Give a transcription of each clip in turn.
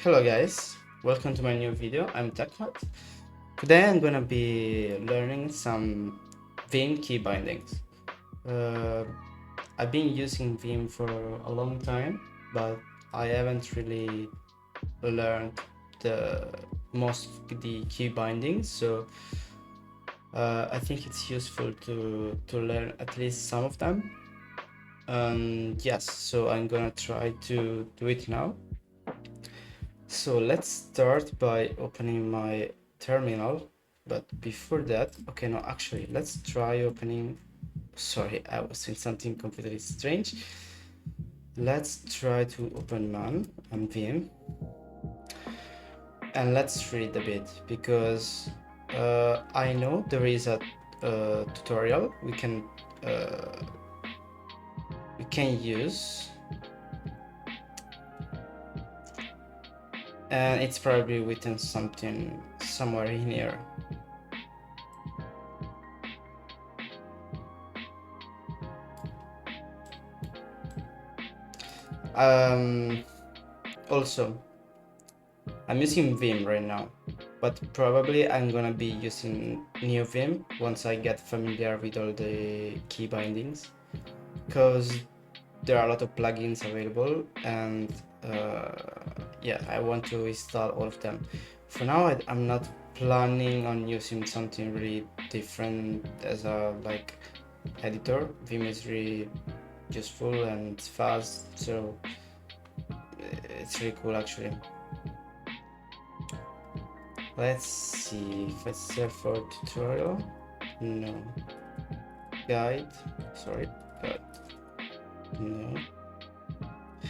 Hello guys, welcome to my new video. I'm Technut. Today I'm gonna be learning some Vim key bindings. Uh, I've been using Vim for a long time, but I haven't really learned the most of the key bindings, so I think it's useful to learn at least some of them. Yes, so I'm gonna try to do it now. So let's start by opening my terminal, but before that, okay, no, actually, let's try opening, sorry, I was doing something completely strange. Let's try to open man and Vim, and let's read a bit, because I know there is a tutorial we can use, and it's probably written something somewhere in here. Also, I'm using Vim right now, but probably I'm gonna be using new Vim once I get familiar with all the key bindings, because there are a lot of plugins available, and yeah, I want to install all of them. For now, I'm not planning on using something really different as a editor. Vim is really useful and fast, so it's really cool actually. Let's see if I search for tutorial. No. Guide. Sorry. Guide. No.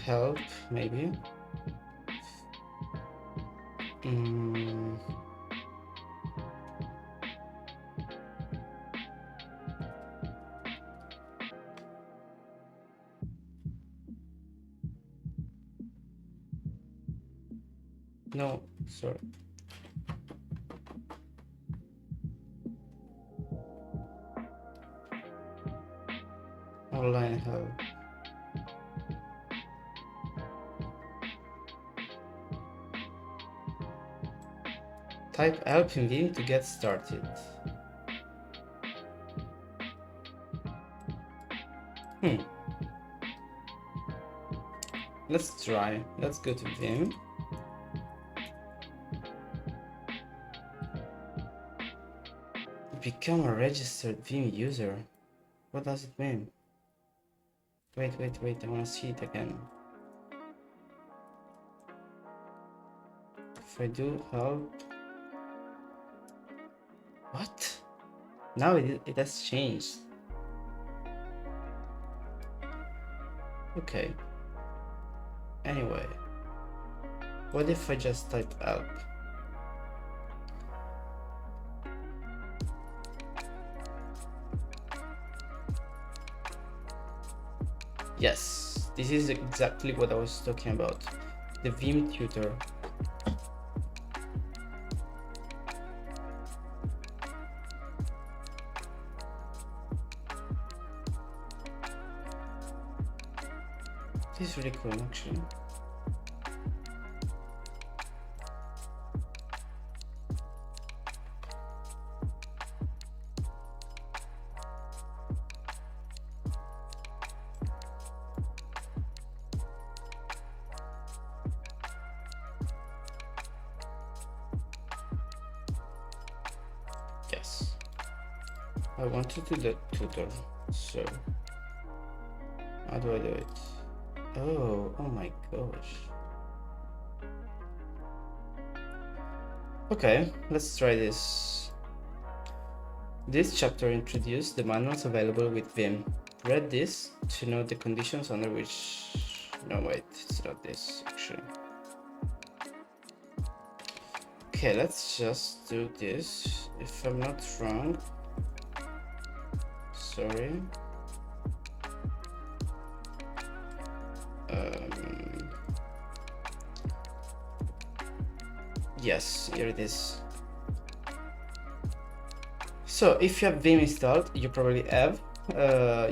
Help, maybe. No, sorry. Online help. Type help in Vim to get started. Let's try. Let's go to Vim. Become a registered Vim user. What does it mean? Wait, I wanna see it again. If I do help. What? Now it has changed. Okay. Anyway. What if I just type help? Yes, this is exactly what I was talking about. The vimtutor. This is really cool actually. Yes, I want to do the tutor, so how do I do it? Oh my gosh. Okay, let's try this. This chapter introduced the manuals available with Vim. Read this to know the conditions under which... No, wait, it's not this actually. Okay, let's just do this. If I'm not wrong, sorry. Yes, here it is. So if you have Vim installed, you probably have,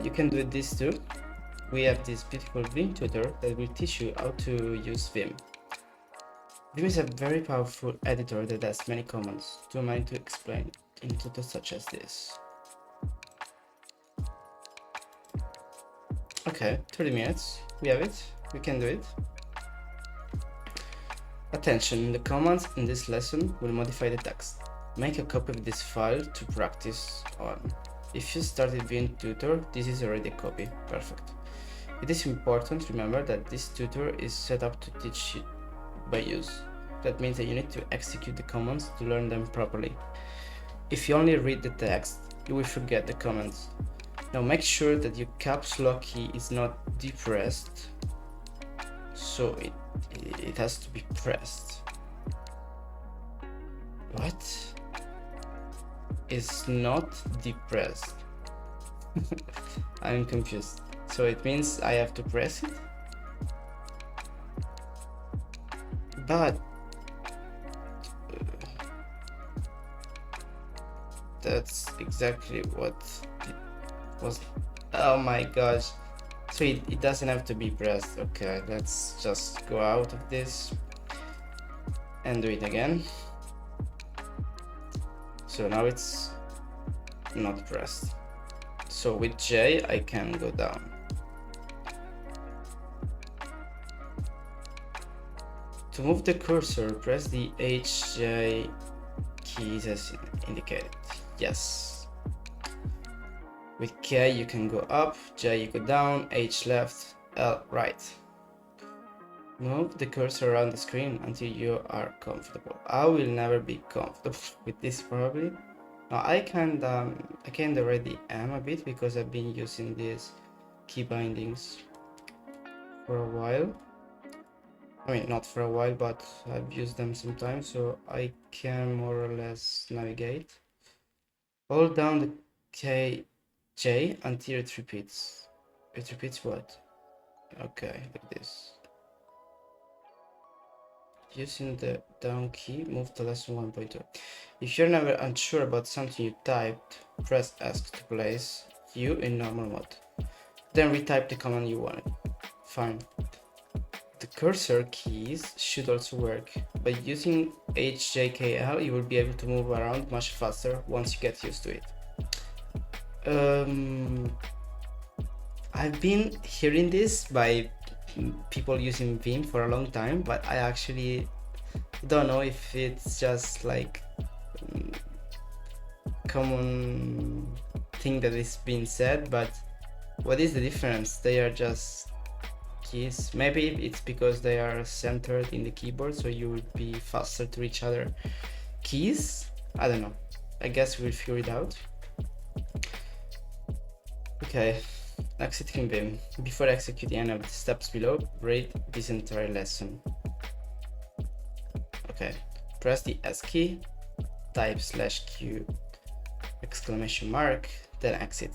you can do this too. We have this beautiful Vim tutor that will teach you how to use Vim. Vim is a very powerful editor that has many commands. Too many to explain in tutorials such as this. Okay, 30 minutes. We have it. We can do it. Attention, the commands in this lesson will modify the text. Make a copy of this file to practice on. If you started vimtutor, this is already a copy. Perfect. It is important to remember that this tutor is set up to teach by use. That means that you need to execute the commands to learn them properly. If you only read the text, you will forget the commands. Now make sure that your caps lock key is not depressed, so it has to be pressed. What? It's not depressed. I'm confused. So it means I have to press it? But that's exactly what it was. Oh my gosh. So it doesn't have to be pressed. Okay, let's just go out of this and do it again. So now it's not pressed. So with J I can go down. To move the cursor, press the HJ keys as indicated. Yes. With K you can go up, J you go down, H left, L right. Move the cursor around the screen until you are comfortable. I will never be comfortable with this probably. Now I kinda already am a bit because I've been using these key bindings for a while. I mean, not for a while, but I've used them sometimes, so I can more or less navigate. Hold down the J until it repeats. It repeats what? Okay, like this. Using the down key, move to lesson 1.2. If you're never unsure about something you typed, press Ask to place you in normal mode. Then retype the command you wanted. Fine. The cursor keys should also work. By using HJKL, you will be able to move around much faster once you get used to it. I've been hearing this by people using Vim for a long time, but I actually don't know if it's just like common thing that is being said, but what is the difference? They are just keys. Maybe it's because they are centered in the keyboard, so you will be faster to reach other keys. I don't know. I guess we'll figure it out. Okay, exiting Vim. Before executing any of the steps below, read this entire lesson. Okay, press the S key, type /Q exclamation mark, then exit,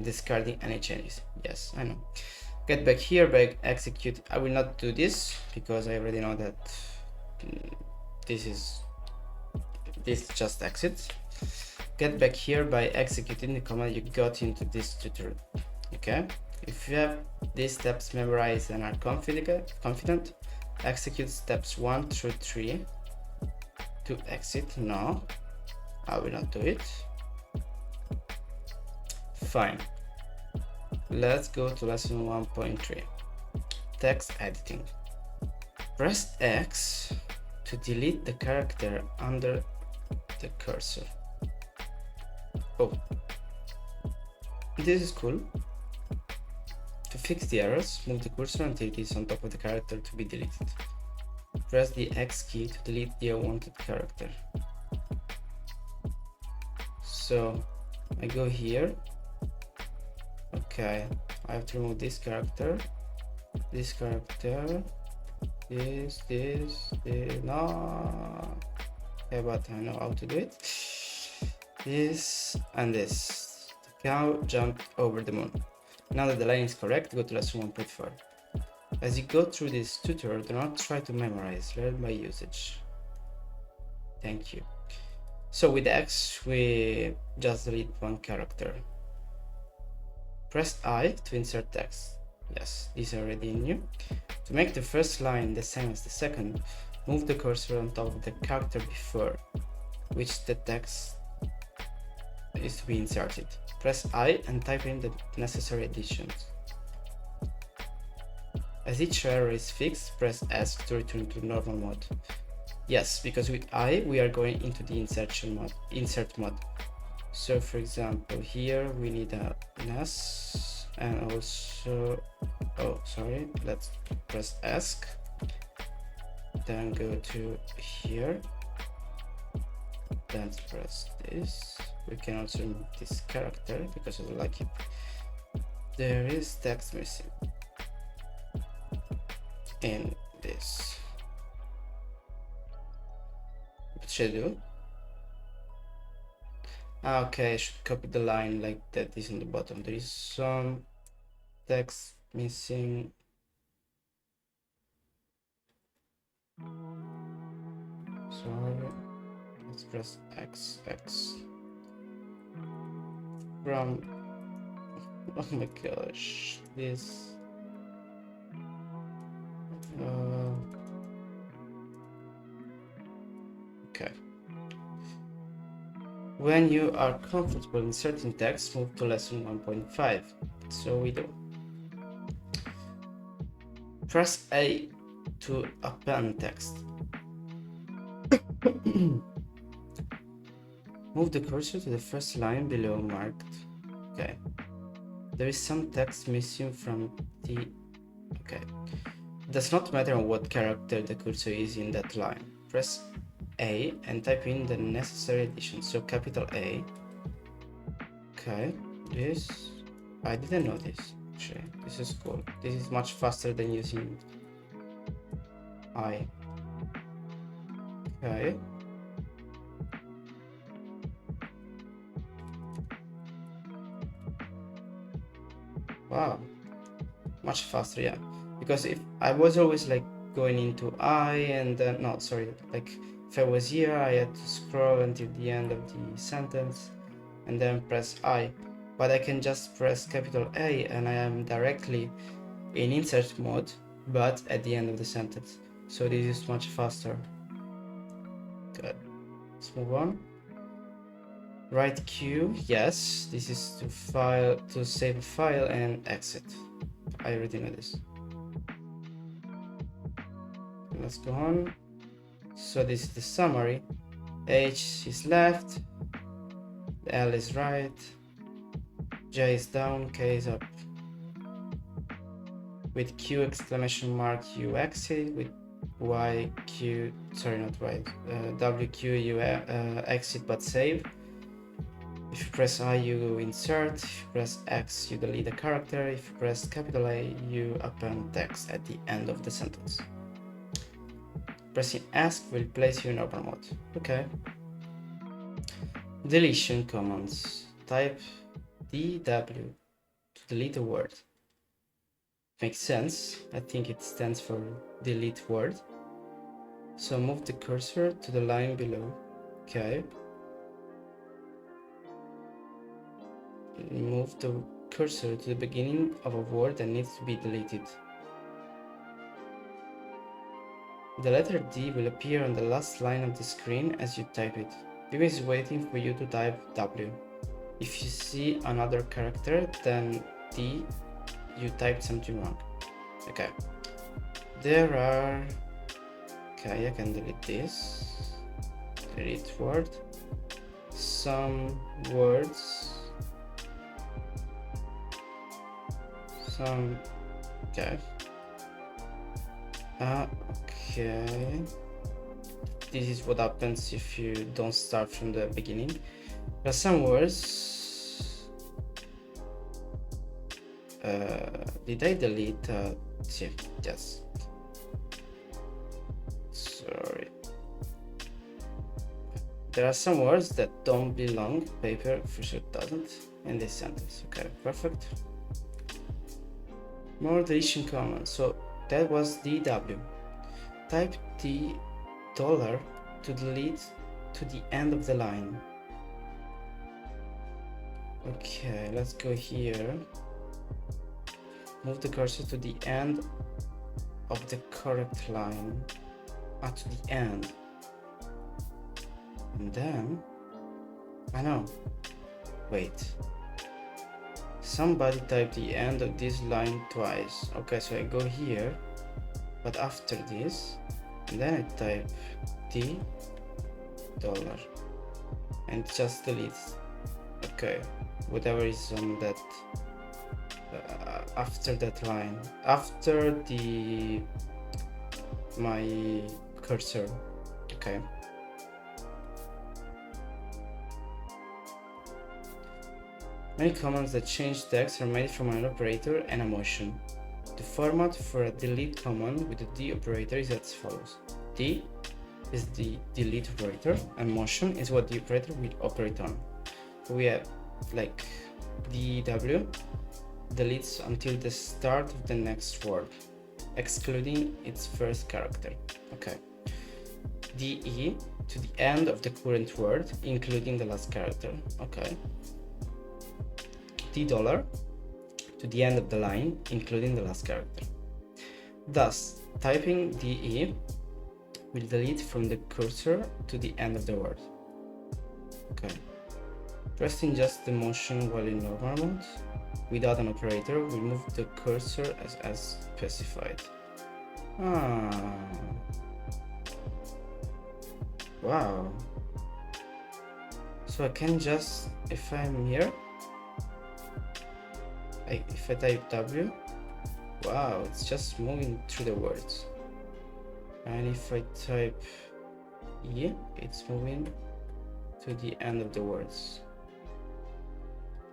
discarding any changes. Yes, I know. Get back here by execute. I will not do this because I already know that this just exits. Get back here by executing the command you got into this tutorial. Okay, if you have these steps memorized and are confident, execute steps 1 through 3 to exit. No, I will not do it. Fine. Let's go to lesson 1.3. Text editing. Press X to delete the character under the cursor. Oh, this is cool. To fix the errors, move the cursor until it is on top of the character to be deleted. Press the X key to delete the unwanted character. So I go here. Okay, I have to remove this character, this, no. Okay, but I know how to do it. This and this. The cow jumped over the moon. Now that the line is correct, go to lesson 1.4. As you go through this tutorial, do not try to memorize, learn by usage. Thank you. So with X, we just delete one character. Press I to insert text. Yes, these are already new. To make the first line the same as the second, Move the cursor on top of the character before which the text is to be inserted. Press I and type in the necessary additions. As each error is fixed, press S to return to normal mode. Yes, because with I we are going into the insert mode. So for example, here we need an S, and also, oh sorry, let's press ask, then go to here, then press this. We can also remove this character because I don't like it. There is text missing in this. What should I do? Okay, I should copy the line like that is on the bottom. There is some text missing. Sorry, let's press X from, oh my gosh, this okay. When you are comfortable inserting text, move to lesson 1.5. So we do. Press A to append text. Move the cursor to the first line below marked. Okay. There is some text missing from the... Okay. It does not matter what character the cursor is in that line. Press A and type in the necessary addition. So capital A. Okay. This... I didn't know this. Actually, this is cool. This is much faster than using I. Okay. Wow, much faster, yeah. Because if I was always like going into I and then, no, sorry, like if I was here, I had to scroll until the end of the sentence and then press I. But I can just press capital A and I am directly in insert mode, but at the end of the sentence. So this is much faster. Good. Let's move on. Right Q, yes, this is to save a file and exit. I already know this. Let's go on. So this is the summary. H is left, L is right, J is down, K is up. With Q exclamation mark you exit, with Y Q, sorry not Y, W Q you exit but save. If you press I, you insert. If you press X, you delete a character. If you press capital A, you append text at the end of the sentence. Pressing ask will place you in normal mode. Okay. Deletion commands. Type DW to delete a word. Makes sense. I think it stands for delete word. So move the cursor to the line below. Okay. Move the cursor to the beginning of a word that needs to be deleted. The letter D will appear on the last line of the screen as you type it. Vim is waiting for you to type W. If you see another character than D, you typed something wrong. Okay. There are... Okay, I can delete this. Delete word. Some words. Okay. Okay. This is what happens if you don't start from the beginning. There are some words. Did I delete? Yes. Sorry. There are some words that don't belong. Paper for sure doesn't in this sentence. Okay, perfect. More deletion command. So that was DW. Type the dollar to delete to the end of the line. Okay, let's go here. Move the cursor to the end of the correct line. to the end. And then, I know, wait. Somebody typed the end of this line twice. Okay, so I go here, but after this, and then I type $, and just delete. Okay, whatever is on that after that line, after my cursor. Okay. Many commands that change text are made from an operator and a motion. The format for a delete command with the D operator is as follows. D is the delete operator, and motion is what the operator will operate on. We have like DW deletes until the start of the next word, excluding its first character. Okay. DE to the end of the current word, including the last character. Okay. $, to the end of the line, including the last character. Thus, typing DE will delete from the cursor to the end of the word. Okay. Pressing just the motion while in normal mode, without an operator, will move the cursor as specified. Wow. So I can just, if I'm here, if I type W, wow, it's just moving through the words. And if I type E, it's moving to the end of the words.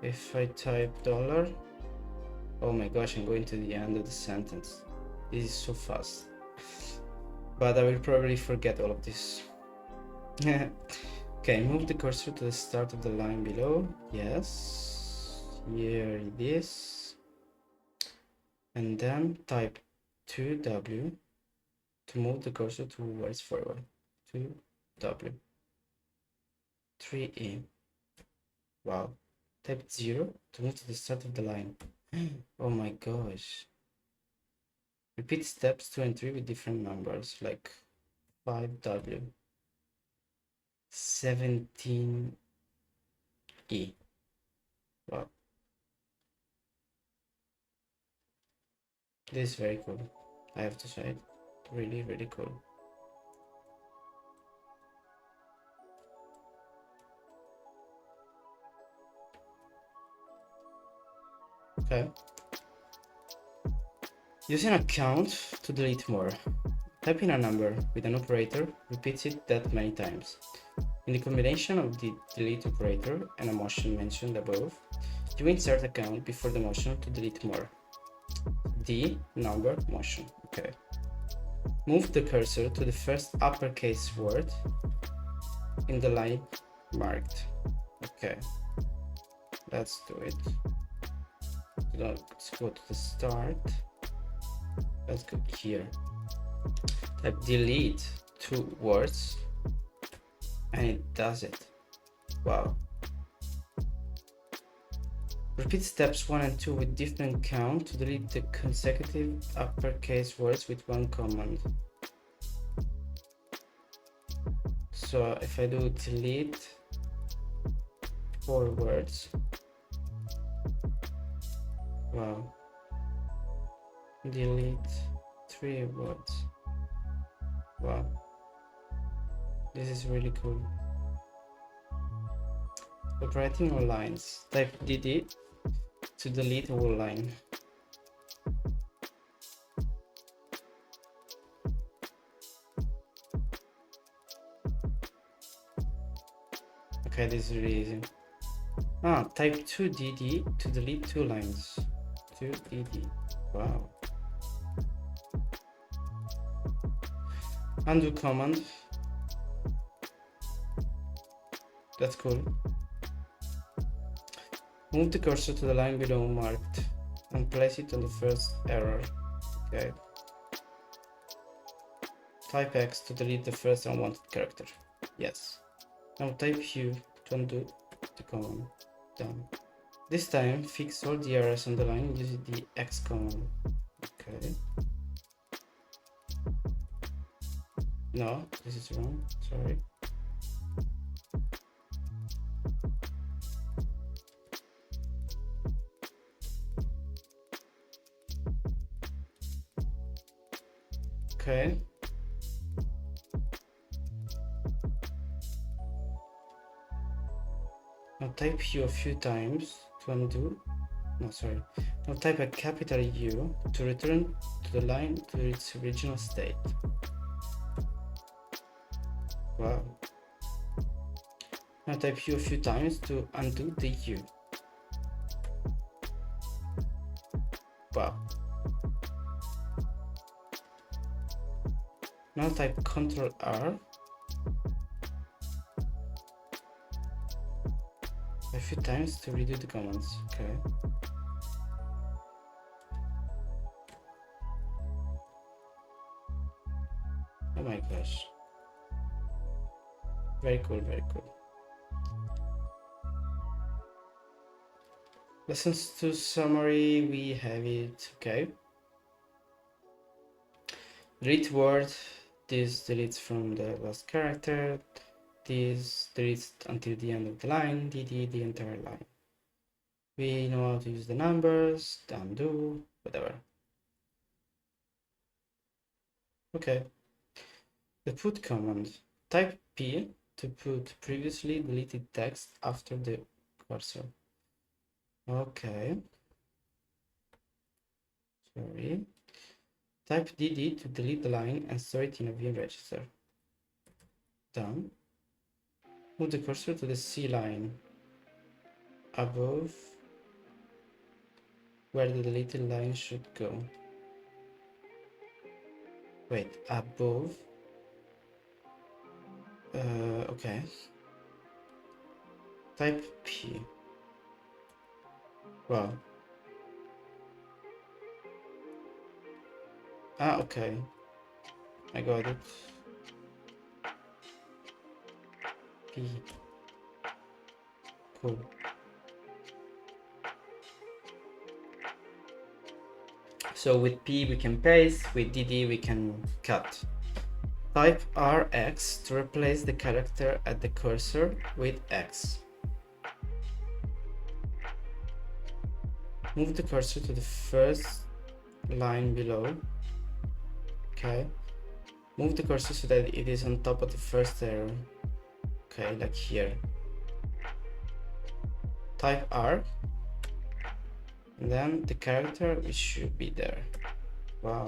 If I type $, oh my gosh, I'm going to the end of the sentence. This is so fast. But I will probably forget all of this. Okay, move the cursor to the start of the line below. Yes. Here it is. And then type 2W to move the cursor 2 words forward. 2W. 3E. Wow. Type 0 to move to the start of the line. Oh my gosh. Repeat steps 2 and 3 with different numbers, like 5W. 17E. Wow. This is very cool. I have to say it. Really, really cool. Okay. Using a count to delete more. Type in a number with an operator, repeats it that many times. In the combination of the delete operator and a motion mentioned above, you insert a count before the motion to delete more. D number motion. Okay. Move the cursor to the first uppercase word in the line marked. Okay. Let's do it. Let's go to the start. Let's go here. Type delete 2 words and it does it. Wow. Repeat steps 1 and 2 with different count to delete the consecutive uppercase words with one command. So if I do delete 4 words, wow. Delete 3 words, wow. This is really cool. Operating all lines. Type DD to delete a whole line. Okay, this is really easy. Type 2DD to delete 2 lines. 2DD. Wow. Undo command. That's cool. Move the cursor to the line below marked and place it on the first error. Okay. Type X to delete the first unwanted character. Yes. Now type U to undo the command. Done. This time fix all the errors on the line using the X command. Okay. No, this is wrong. Sorry. Okay. Now type U a few times to undo. No, sorry. Now type a capital U to return to the line to its original state. Wow. Now type U a few times to undo the U. Wow. Now type Ctrl R a few times to redo the commands. Okay. Oh my gosh. Very cool, very cool. Lessons to summary, we have it. Okay. Delete word. This deletes from the last character. This deletes until the end of the line. DD the entire line. We know how to use the numbers, the undo, whatever. Okay. The put command. Type P to put previously deleted text after the cursor. Okay. Sorry. Type DD to delete the line and store it in a Vim register. Done. Move the cursor to the C line above where the deleted line should go. Wait, above. Okay. Type P. Wow. Ah, okay. I got it. P. Cool. So with P we can paste, with DD we can cut. Type RX to replace the character at the cursor with X. Move the cursor to the first line below. Okay. Move the cursor so that it is on top of the first arrow. Okay, like here. Type R. And then the character, it should be there. Wow.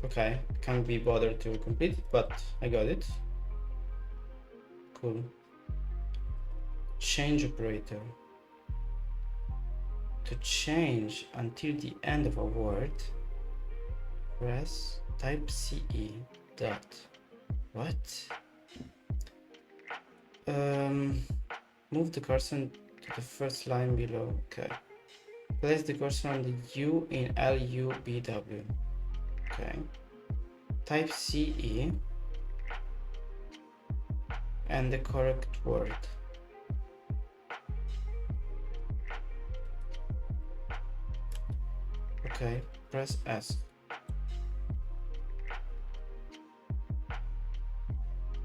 Okay, can't be bothered to complete it, but I got it. Cool. Change operator. To change until the end of a word, press type CE dot. What? Move the cursor to the first line below. Okay. Place the cursor on the U in LUBW. Okay. Type CE and the correct word. Okay, press S.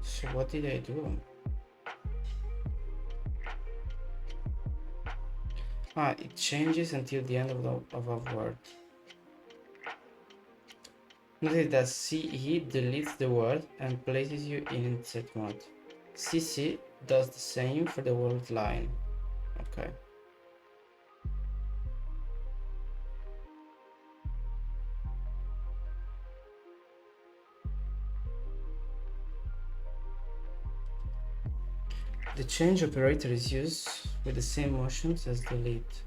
So what did I do? Ah, it changes until the end of a word. Notice that CE deletes the word and places you in insert mode. CC does the same for the word line. Okay. The change operator is used with the same motions as delete.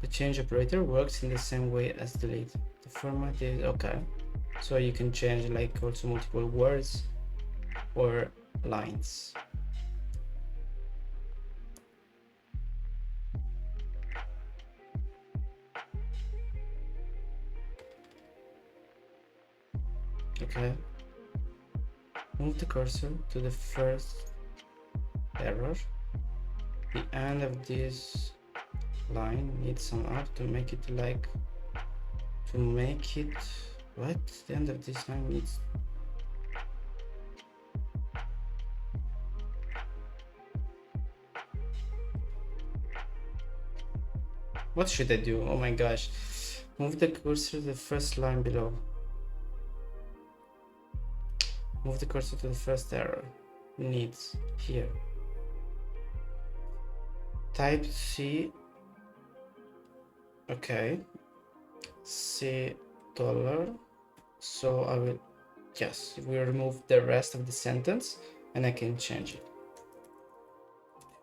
The change operator works in the same way as delete. The format is okay. So you can change like also multiple words or lines. Okay. Move the cursor to the first error. The end of this line needs some art to make it what? The end of this line needs. What should I do? Oh my gosh. Move the cursor to the first line below. Move the cursor to the first error. Needs here. Type C. Okay. C dollar. So I will, yes, we remove the rest of the sentence and I can change it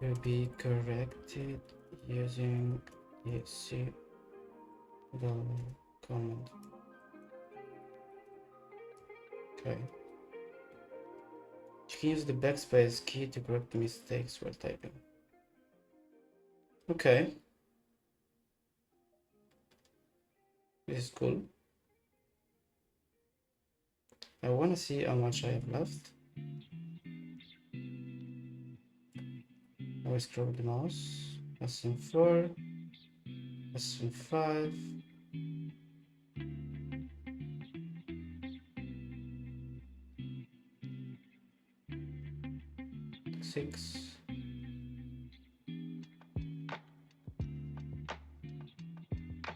to be corrected using the C dollar command. Okay. You can use the backspace key to correct mistakes while typing. Okay. This is cool. I want to see how much I have left. I will scroll the mouse. SM4, SM5. 6.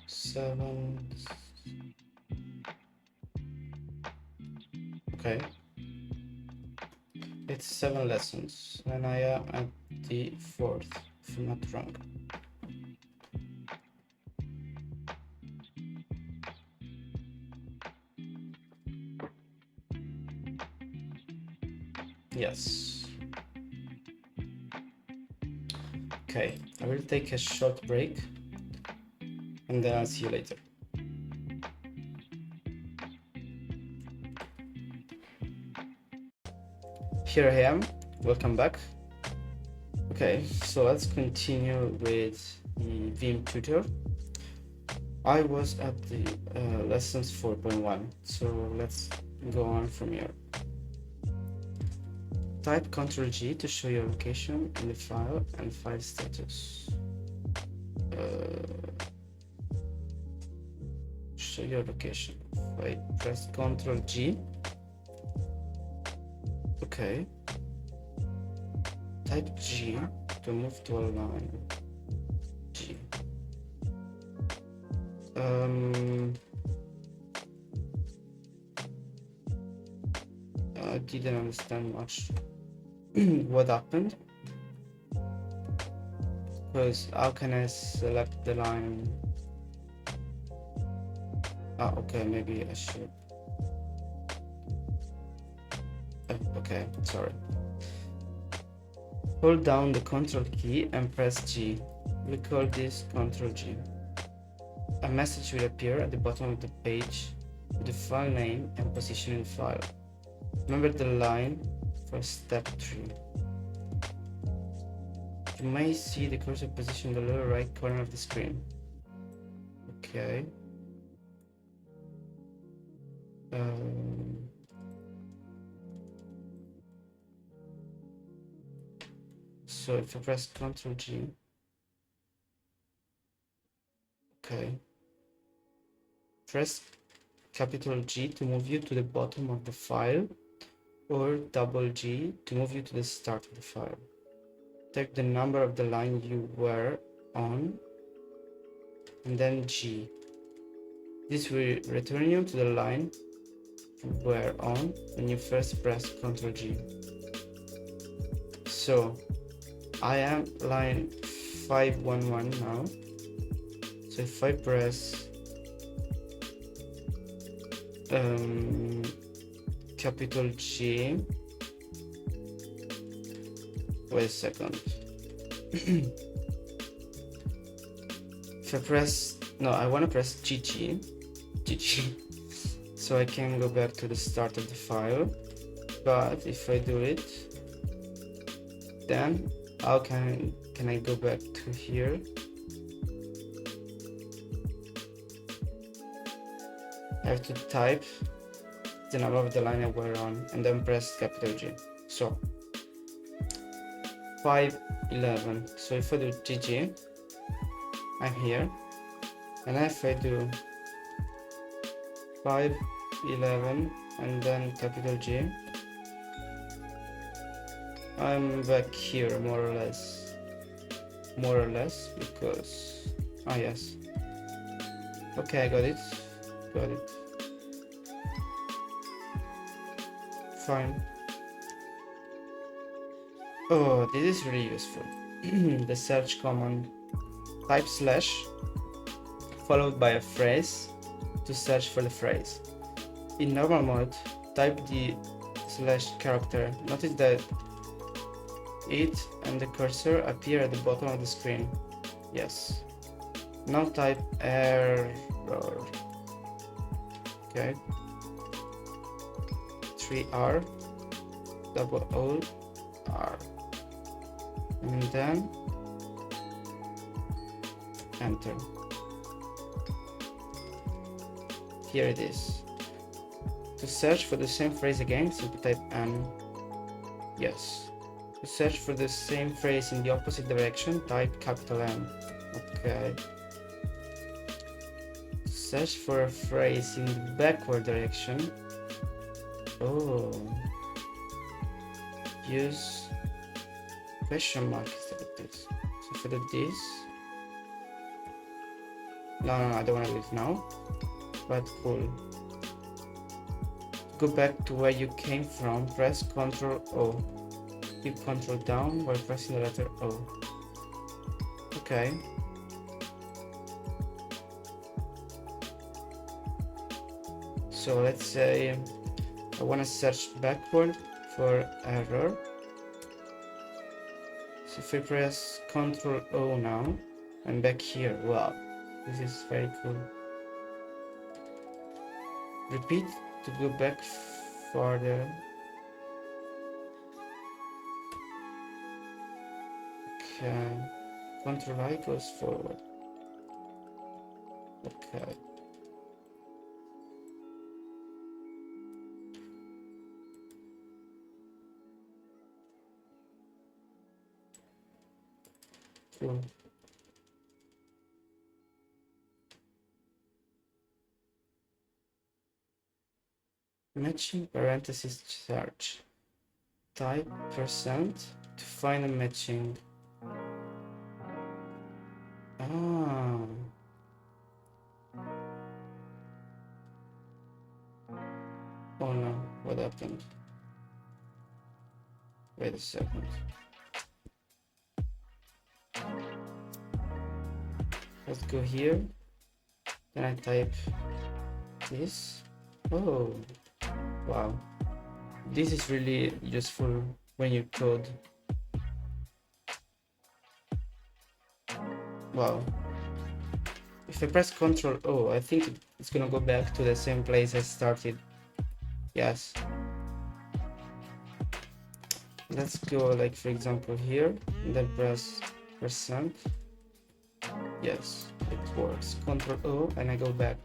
7. Okay. It's 7 lessons, and I am at the 4th, if I'm not wrong. Yes. Okay, I will take a short break, and then I'll see you later. Here I am. Welcome back. Okay, so let's continue with the vimtutor. I was at the lessons 4.1, so let's go on from here. Type Ctrl G to show your location in the file and file status. Show your location. If I press Ctrl G. Okay. Type G to move to a line. G. I didn't understand much what happened, because how can I select the line? Okay, maybe I should. Okay, sorry. Hold down the Ctrl key and press G. We call this Ctrl G. A message will appear at the bottom of the page with the file name and position in the file. Remember the line for step 3. You may see the cursor position in the lower right corner of the screen. Okay. So if I press Ctrl G, okay. Press capital G to move you to the bottom of the file, or double G to move you to the start of the file. Type the number of the line you were on, and then G. This will return you to the line you were on when you first press Ctrl G. So I am line 511 now. So if I press capital G, wait a second. If I press, no, I want to press GG, so I can go back to the start of the file. But if I do it, then how can I go back to here? I have to type then above the line we're on, and then press capital G. So 511. So if I do GG, I'm here, and if I do 511 and then capital G, I'm back here more or less, because yes, okay, I got it, fine. Oh, this is really useful. The search command, type slash followed by a phrase to search for the phrase. In normal mode, type the slash character. Notice that it and the cursor appear at the bottom of the screen. Yes. Now type error. Okay. 3R double O R, and then enter. Here it is. To search for the same phrase again, simply type N. Yes. To search for the same phrase in the opposite direction, type capital N. Okay. To search for a phrase in the backward direction, use question mark instead of this. So if I do this, no, I don't want to do it now, but cool. Go back to where you came from, press Ctrl O. Keep Ctrl down while pressing the letter O. Okay. So let's say I want to search backward for error. So if I press Ctrl O now, I'm back here. Wow, this is very cool. Repeat to go back farther. Okay. Ctrl I goes forward. Okay. Cool. Matching parenthesis search. Type % to find a matching. Ah. Oh no, what happened? Wait a second. Let's go here. Then I type this. Oh, wow. This is really useful when you code. Wow. If I press Ctrl O, I think it's gonna go back to the same place I started. Yes. Let's go, like, for example, here, and then press %. Yes, it works. Ctrl O, and I go back.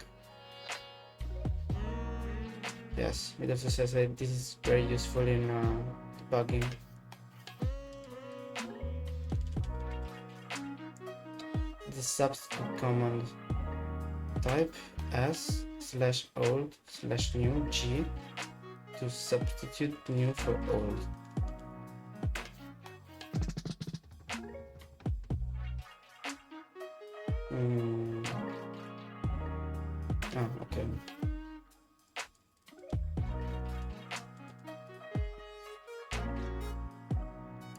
Yes, it also says that this is very useful in debugging. The substitute command, type s/old/new g to substitute new for old. Okay.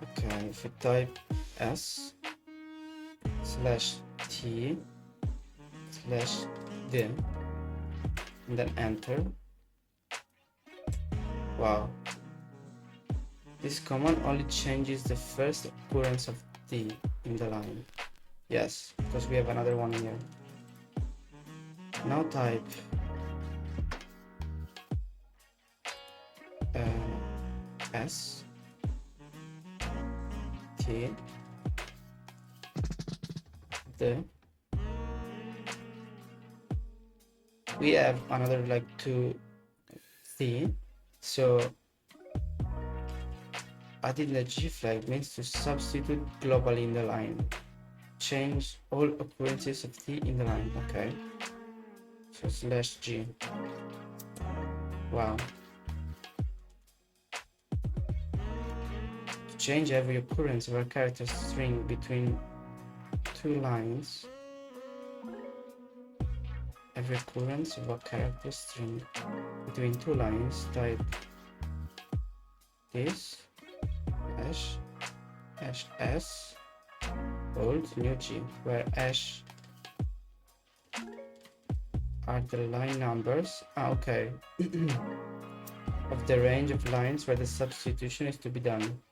Okay, if I type s/t/d and then enter. Wow. This command only changes the first occurrence of D in the line. Yes, because we have another one here. Now type S T D. We have another like two C. So adding the G flag means to substitute globally in the line. Change all occurrences of T in the line. Okay. So /G. Wow. To change every occurrence of a character string between two lines. Every occurrence of a character string between two lines, type this hash s old new G, where hash are the line numbers. Okay. Of the range of lines where the substitution is to be done.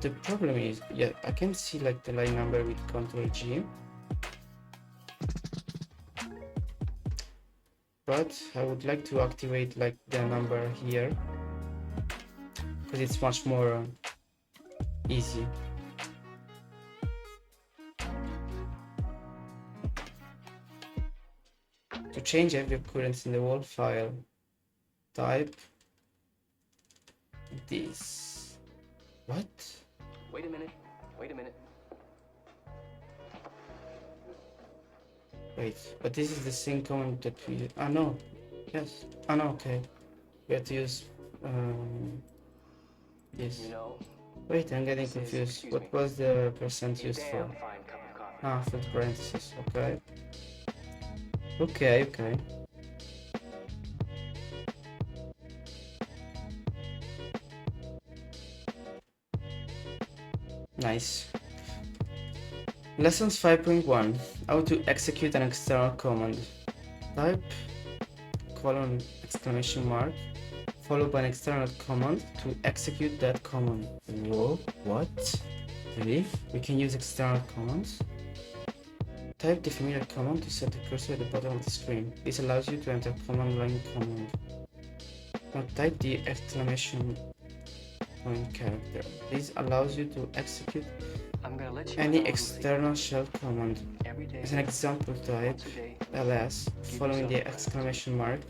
The problem is, yeah, I can see like the line number with Ctrl G, but I would like to activate like the number here because it's much more easy. To change every occurrence in the whole file, type this. What? Wait a minute. Wait a minute. Wait, but this is the same command that we. Ah, no. Yes. Ah, no, okay. We have to use this. You know, Wait, I'm getting confused. What was the percent used for? damn fine cup of coffee. Ah, for the parentheses. Okay. Okay. Nice. Lessons 5.1. How to execute an external command. Type colon exclamation mark followed by an external command to execute that command. Whoa, what? Really? We can use external commands? Type the familiar command to set the cursor at the bottom of the screen. This allows you to enter command line command. Now type the exclamation point character. This allows you to execute I'm gonna let you any know external shell command. every day. As an example, type Once a day. ls following the exclamation mark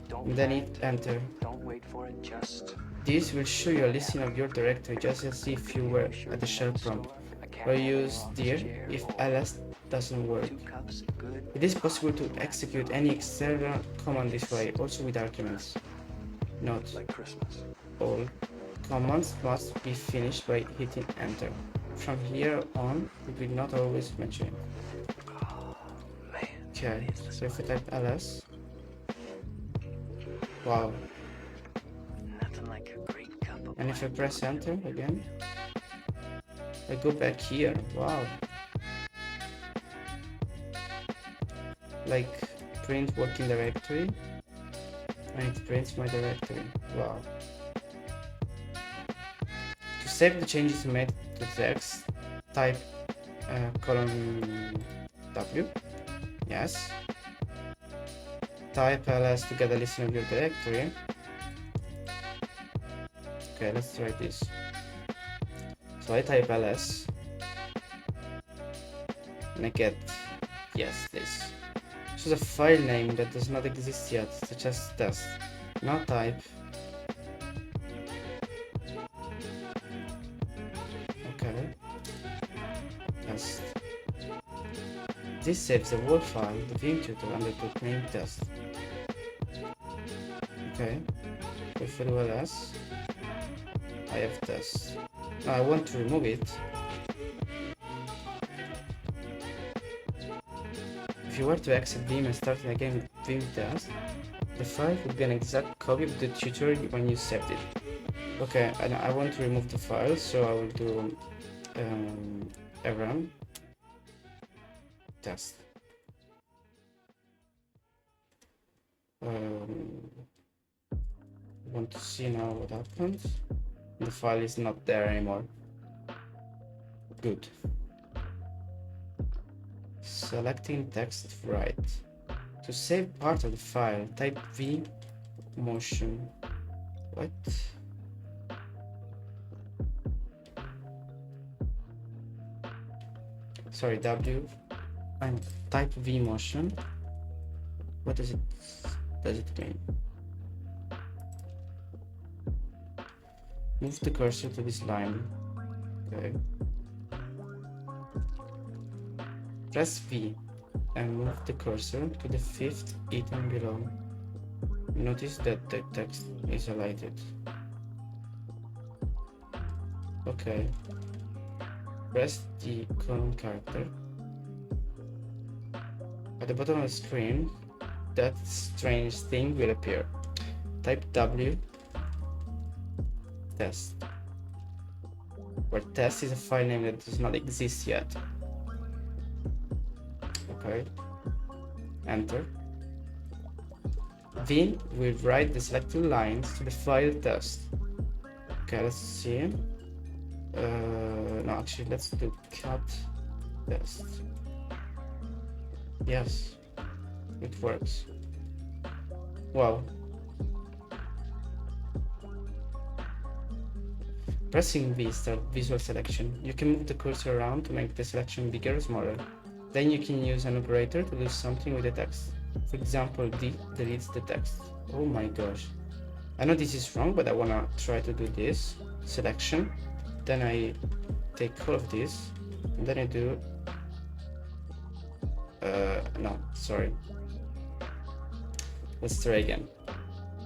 Don't and then panic. hit enter. Don't wait for it. Just This will show you a listing of your directory just as if you were at the shell prompt, or use dir if ls doesn't work. 2 cups. Good. It is possible to execute any external command this way, also with arguments. Note, Like Christmas. all commands must be finished by hitting enter. From here on, it will not always mention it. Oh man. Okay, so if I type ls, wow, Nothing like a great cup of and if I press enter again, I go back here, wow. Like print working directory, and it prints my directory, wow. To save the changes made to text, type colon W, yes. Type ls to get a list of your directory. Okay, let's try this. So I type ls and I get, yes, this. This is a file name that does not exist yet, such as test. Now type test. This saves the whole file, the vimtutor, under the name test. Okay, if I do ls, I have test. Now I want to remove it. If you were to exit Vim and start again with Vim test, the file would be an exact copy of the tutorial when you saved it. Okay, and I want to remove the file, so I will do run test. I want to see now what happens. The file is not there anymore. Good. Selecting text right. To save part of the file, type v motion. What? Sorry, W and type v motion. What does it mean? Move the cursor to this line. Okay. Press V and move the cursor to the fifth item below. Notice that the text is highlighted. Okay. Press the colon character. At the bottom of the screen, that strange thing will appear. Type W test, where test is a file name that does not exist yet. Okay. Enter. Then we write the selected lines to the file test. Okay, let's see. No, actually, let's do cut test. Yes, it works. Wow. Pressing V start visual selection. You can move the cursor around to make the selection bigger or smaller. Then you can use an operator to do something with the text. For example, D deletes the text. Oh my gosh. I know this is wrong, but I wanna try to do this. Selection. Then I take all of this. And then I do... no, sorry. Let's try again.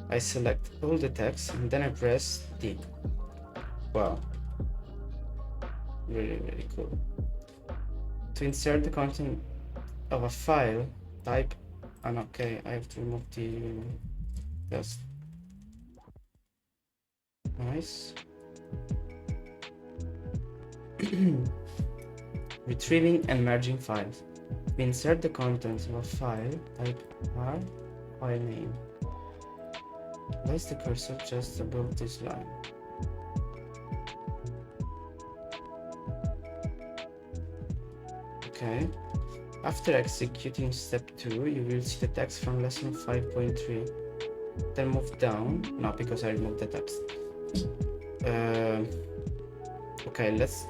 I select all the text and then I press D. Wow. Really, really cool. To insert the content of a file, type... and okay, I have to remove the test. Nice. Retrieving and merging files. We insert the contents of a file, type R, file name. Place the cursor just above this line. Okay. After executing step 2, you will see the text from lesson 5.3. Then move down. No, because I removed the text. Okay, let's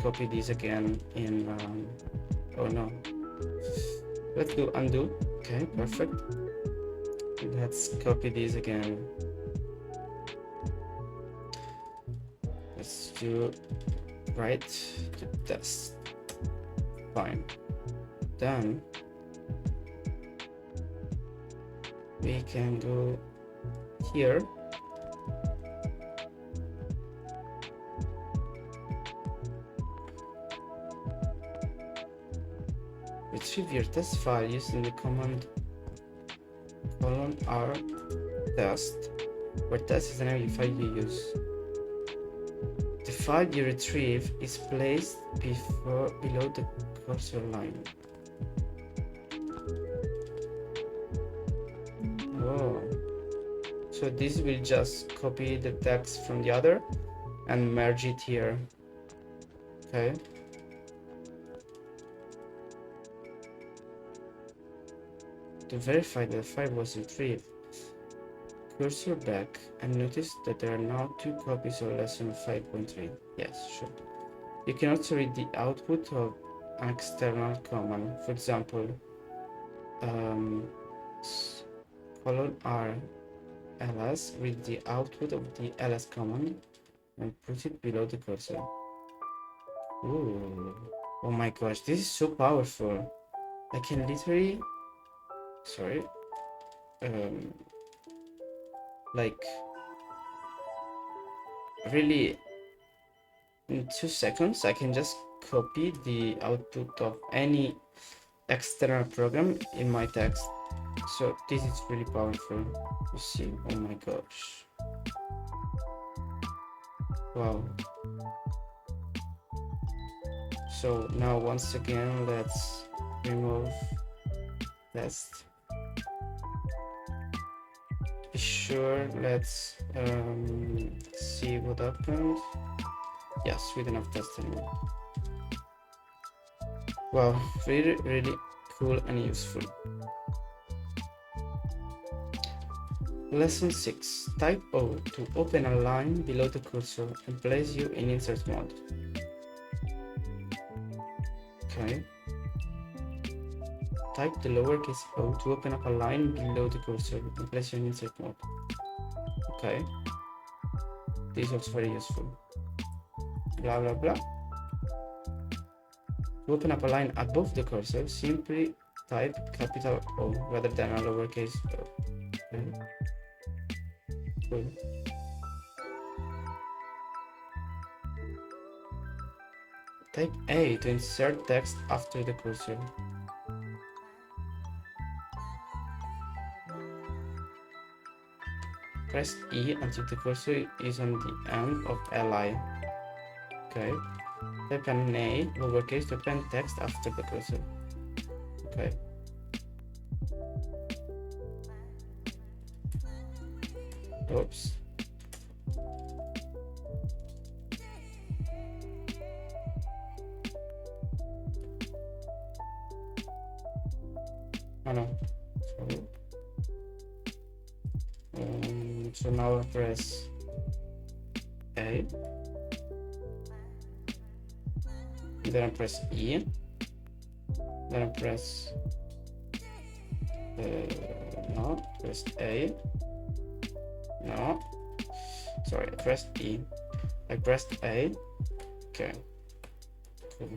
copy this again in... oh no. Let's do undo. Okay, perfect. Let's copy this again. Let's do write to test. Fine. Then we can go here. Retrieve your test file using the command $r test, where test is the name of the file you use. The file you retrieve is placed below the cursor line. Oh, so this will just copy the text from the other and merge it here. Okay. To verify that the file was retrieved, cursor back and notice that there are now 2 copies of lesson 5.3. Yes, sure. You can also read the output of an external command. For example, $r ls, read the output of the ls command and put it below the cursor. Ooh. Oh my gosh, this is so powerful. I can literally... sorry. Like... really... in 2 seconds, I can just copy the output of any external program in my text. So this is really powerful. You see, oh my gosh. Wow. So now once again, let's remove test. To be sure, let's see what happened. Yes, we don't have test anymore. Wow, really, really cool and useful. Lesson 6. Type O to open a line below the cursor and place you in insert mode. Okay. Type the lowercase o to open up a line below the cursor and place you in insert mode. Okay. This is also very useful. Blah blah blah. To open up a line above the cursor, simply type capital O rather than a lowercase o. Okay. Cool. Type A to insert text after the cursor. Press E until the cursor is on the end of li. Okay. Type an A, lowercase, to append text after the cursor. Okay. Oops. Oh no. So now I press A. Then I press E. Then I press no, press A. No. Sorry, I pressed E. I pressed A. Okay. Cool.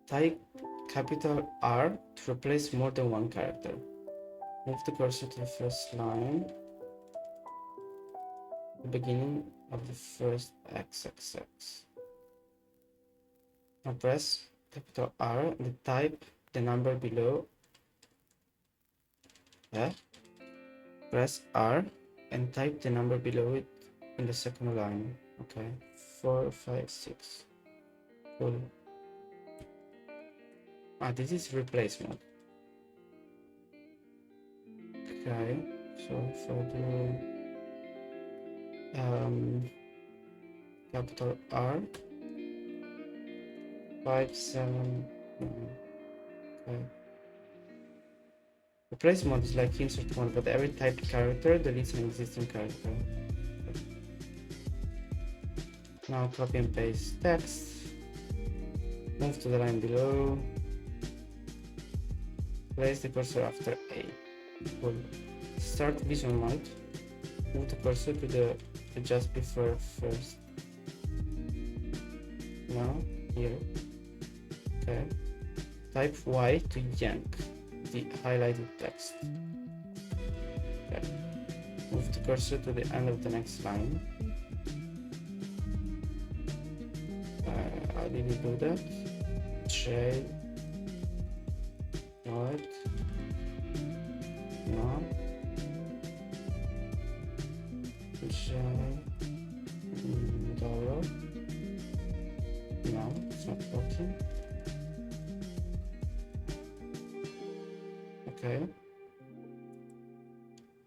Type capital R to replace more than one character. Move the cursor to the first line, the beginning of the first XXX. Now press capital R and type the number below. Press R and type the number below it in the second line. Okay, 4, 5, 6. Cool. This is replace mode. Okay, so if I do capital R 5, 7, okay. Replace mode is like insert mode, but every typed character deletes an existing character. Okay. Now copy and paste text. Move to the line below. Place the cursor after A. Cool. Start vision mode. Move the cursor to the just before first. Now here. Okay. Type Y to yank the highlighted text. Okay. Move the cursor to the end of the next line. I didn't do that. J. What? No. J. Dollar. No, it's not working. Okay.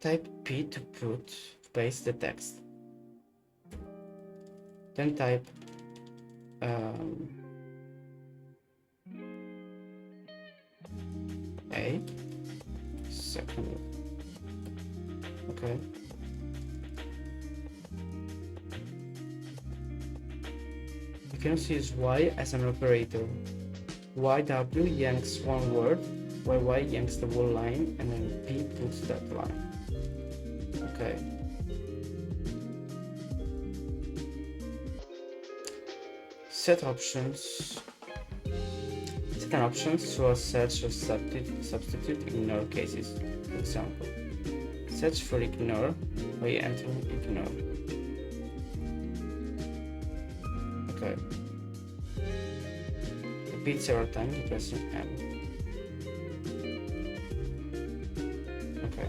Type P to paste the text. Then type A second. Okay. You can also use Y as an operator. YW yanks one word, while Y yanks the whole line, and then P puts that line. Okay. Set options. Set an option to a search or substitute ignore cases. For example, search for ignore by entering ignore. Okay. Repeat several times pressing M. Okay.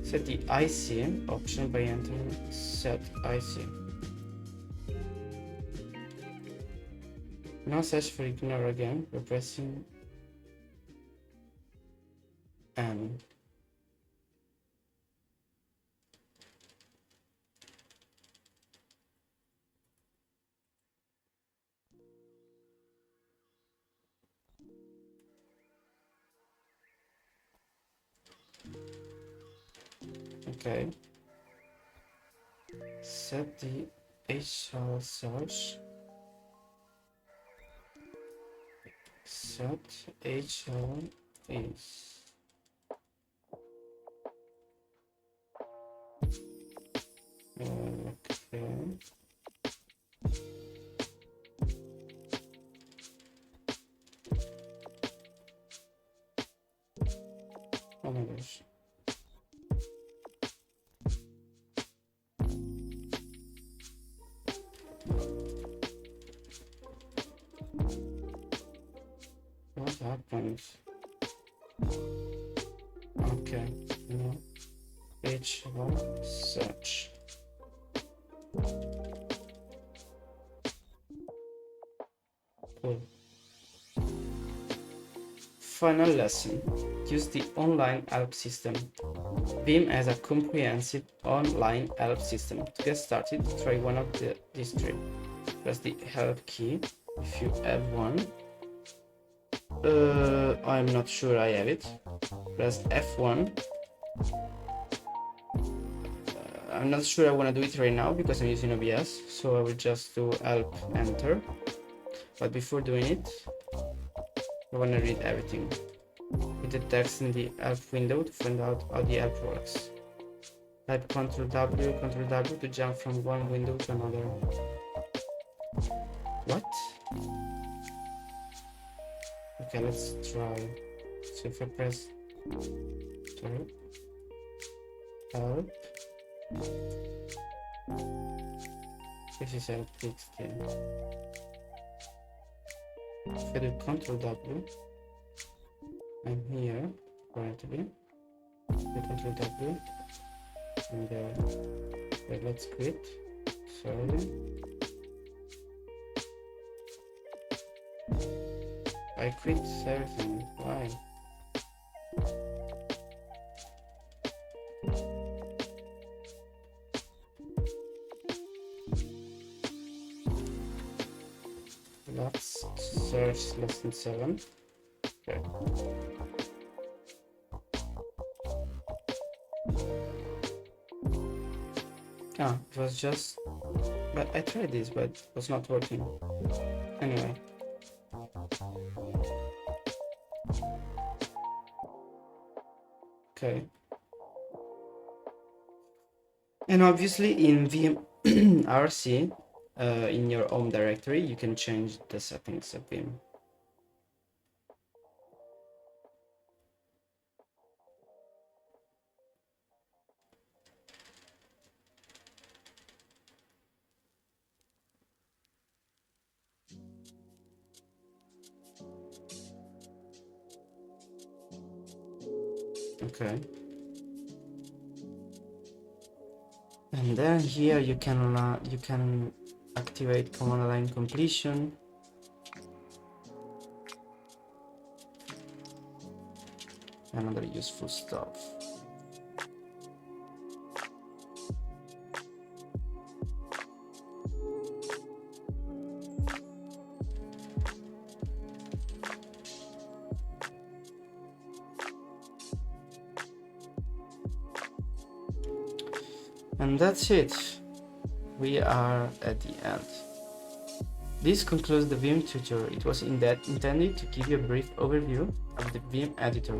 Set the IC option by entering set IC. Now search for ignore again by pressing M. Okay. Set the HR search set hl is okay. Oh my gosh. What happens? Okay, no. H1 search. Cool. Final lesson. Use the online help system. Vim has a comprehensive online help system. To get started, try one of these three. Press the help key if you have one. I'm not sure I have it. Press F1. I'm not sure I want to do it right now because I'm using OBS, so I will just do help enter. But before doing it, I want to read everything. Read the text in the help window to find out how the help works. Type Ctrl W to jump from one window to another. What? Okay, let's try. So if I press help, this is help text here. If I do Ctrl W, I'm here currently. Do Ctrl W, and okay, let's quit. Sorry. I quit everything. Why? Let's search lesson 7. Okay. Ah, it was just... But I tried this, but it was not working. Anyway. Okay. And obviously in vimrc, in your home directory, you can change the settings of Vim. Okay. And then here you can activate command line completion. Another useful stuff. And that's it. We are at the end. This concludes the Vim tutorial. It was intended to give you a brief overview of the Vim editor,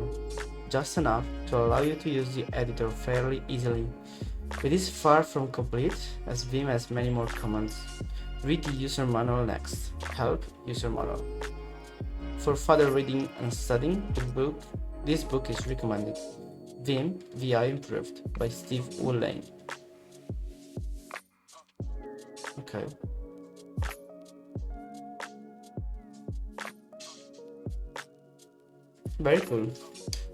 just enough to allow you to use the editor fairly easily. It is far from complete, as Vim has many more commands. Read the user manual next. Help user manual. For further reading and studying, this book is recommended. Vim VI Improved by Steve Woolane. Okay. Very cool.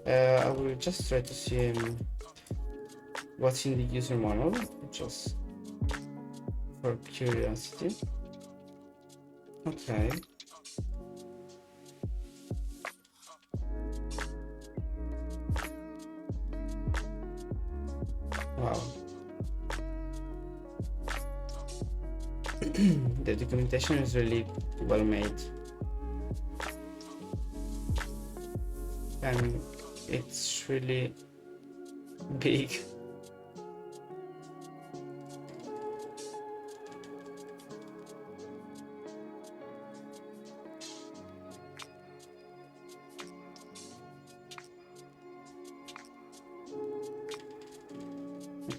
I will just try to see what's in the user manual, just for curiosity. Okay. Wow. The documentation is really well made. And it's really big.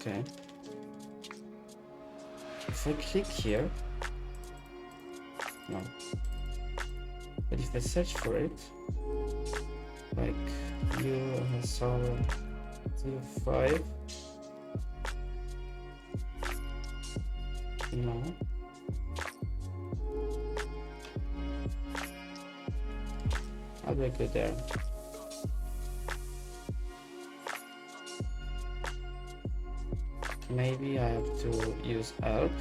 Okay. If I click here, no. But if I search for it, like USR05, no. How do I go there? Maybe I have to use help.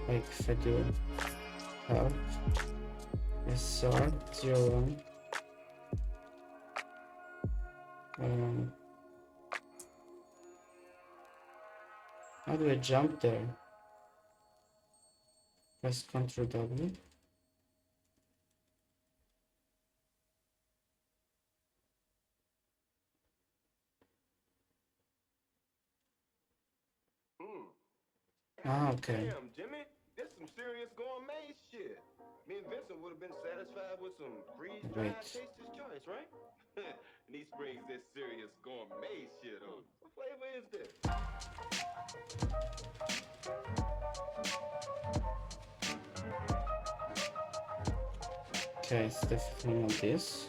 Like if I do help SR01, how do I jump there? Press Ctrl W. Ah, okay. Damn, Jimmy, this some serious gourmet shit. Me and Vincent would have been satisfied with some freeze-dried Taster's Choice, right? And he springs this serious gourmet shit on. What flavor is this? Okay, it's definitely not this.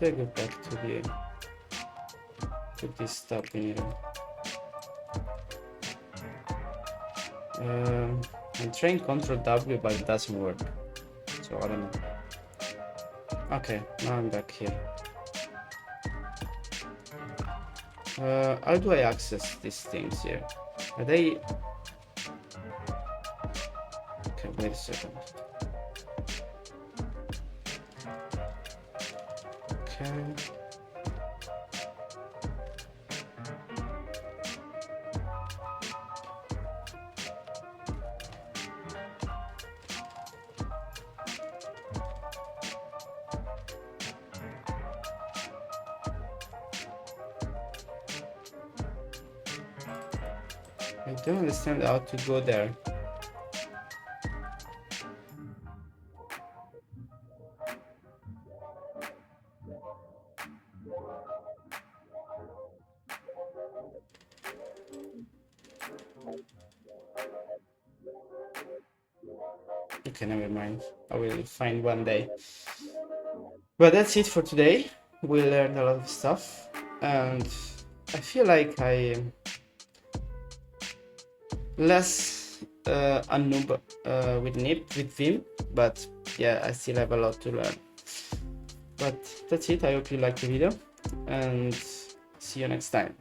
I go back to this tab in here. I'm trying Ctrl W, but it doesn't work. So I don't know. Okay, now I'm back here. How do I access these things here? Are they? Okay, wait a second. Okay. I don't understand how to go there. Okay, never mind. I will find one day. But that's it for today. We learned a lot of stuff, and I feel like I am less a noob with Vim, but yeah, I still have a lot to learn. But that's it. I hope you liked the video, and see you next time.